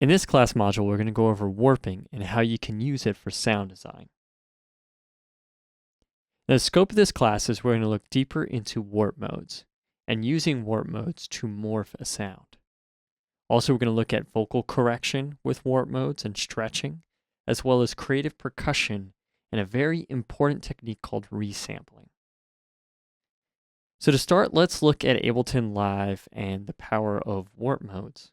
In this class module, we're going to go over warping and how you can use it for sound design. Now, the scope of this class is we're going to look deeper into warp modes and using warp modes to morph a sound. Also, we're going to look at vocal correction with warp modes and stretching, as well as creative percussion and a very important technique called resampling. So to start, let's look at Ableton Live and the power of warp modes.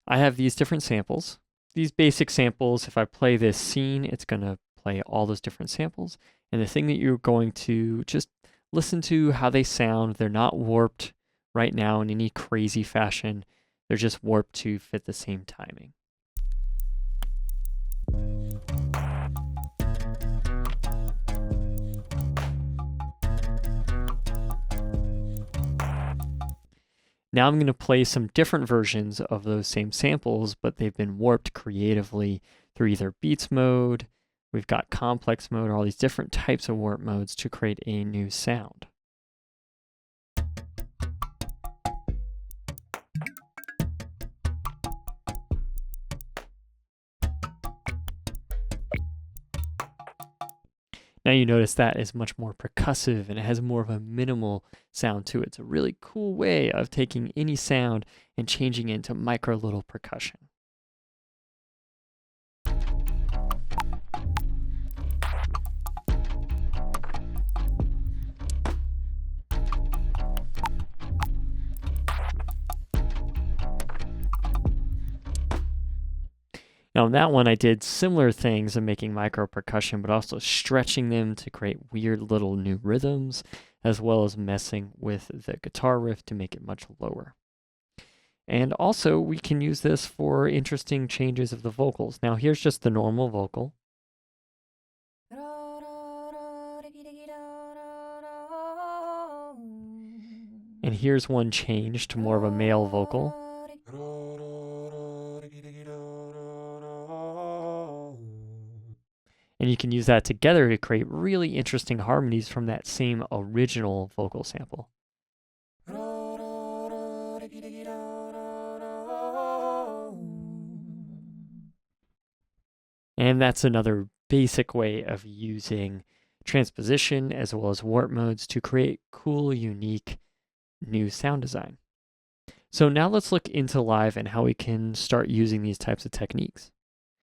I have these different samples. These basic samples, if I play this scene, it's going to play all those different samples. And the thing that you're going to just listen to how they sound. They're not warped right now in any crazy fashion. They're just warped to fit the same timing. Now I'm going to play some different versions of those same samples, but they've been warped creatively through either beats mode, we've got complex mode, or all these different types of warp modes to create a new sound. Now you notice that is much more percussive and it has more of a minimal sound to it. It's a really cool way of taking any sound and changing it into micro little percussion. Now in that one I did similar things of making micro percussion, but also stretching them to create weird little new rhythms, as well as messing with the guitar riff to make it much lower. And also we can use this for interesting changes of the vocals. Now here's just the normal vocal. And here's one change to more of a male vocal. And you can use that together to create really interesting harmonies from that same original vocal sample. And that's another basic way of using transposition as well as warp modes to create cool, unique, new sound design. So now let's look into Live and how we can start using these types of techniques.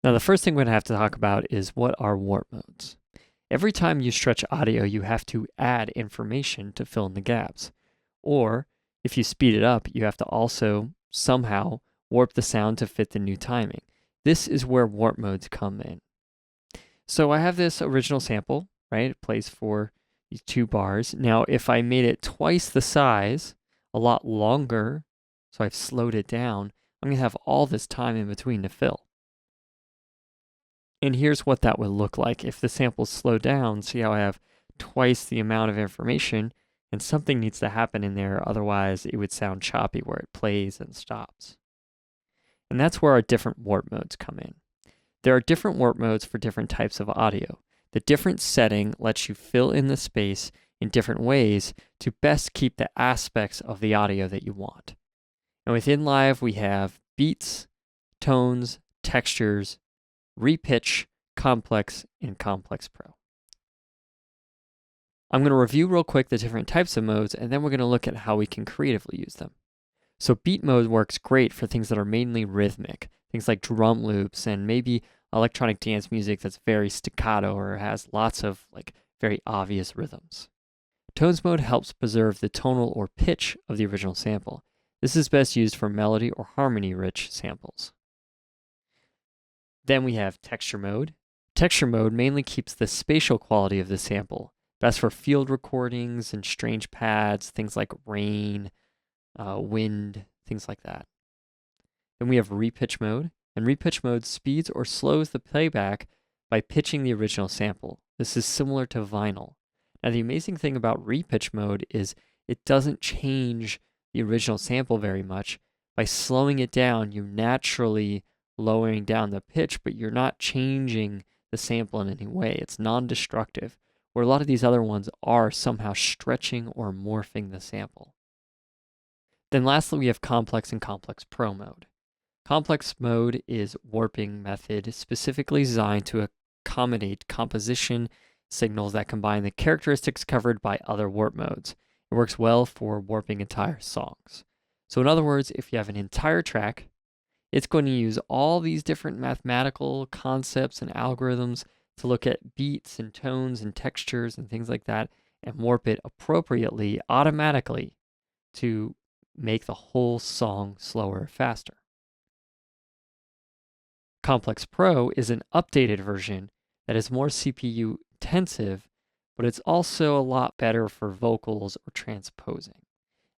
Now, the first thing we're going to have to talk about is what are warp modes. Every time you stretch audio, you have to add information to fill in the gaps. Or if you speed it up, you have to also somehow warp the sound to fit the new timing. This is where warp modes come in. So I have this original sample, right? It plays for these 2 bars. Now, if I made it twice the size, a lot longer, so I've slowed it down, I'm going to have all this time in between to fill. And here's what that would look like if the sample's slowed down. See how I have twice the amount of information, and something needs to happen in there, otherwise it would sound choppy where it plays and stops. And that's where our different warp modes come in. There are different warp modes for different types of audio. The different setting lets you fill in the space in different ways to best keep the aspects of the audio that you want. And within Live, we have beats, tones, textures, repitch, complex, and complex pro. I'm going to review real quick the different types of modes, and then we're going to look at how we can creatively use them. So beat mode works great for things that are mainly rhythmic, things like drum loops and maybe electronic dance music that's very staccato or has lots of very obvious rhythms. Tones mode helps preserve the tonal or pitch of the original sample. This is best used for melody or harmony-rich samples. Then we have texture mode. Texture mode mainly keeps the spatial quality of the sample, best for field recordings and strange pads, things like rain, wind, things like that. Then we have repitch mode, and repitch mode speeds or slows the playback by pitching the original sample. This is similar to vinyl. Now the amazing thing about repitch mode is it doesn't change the original sample very much. By slowing it down, you naturally lowering down the pitch, but you're not changing the sample in any way. It's non-destructive, where a lot of these other ones are somehow stretching or morphing the sample. Then lastly, we have complex and complex pro mode. Complex mode is warping method specifically designed to accommodate composition signals that combine the characteristics covered by other warp modes. It works well for warping entire songs. So in other words, if you have an entire track, it's going to use all these different mathematical concepts and algorithms to look at beats and tones and textures and things like that and warp it appropriately, automatically, to make the whole song slower or faster. Complex Pro is an updated version that is more CPU intensive, but it's also a lot better for vocals or transposing.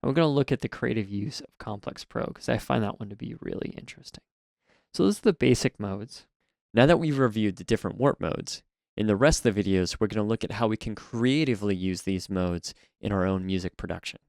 And we're going to look at the creative use of Complex Pro because I find that one to be really interesting. So those are the basic modes. Now that we've reviewed the different warp modes, in the rest of the videos, we're going to look at how we can creatively use these modes in our own music production.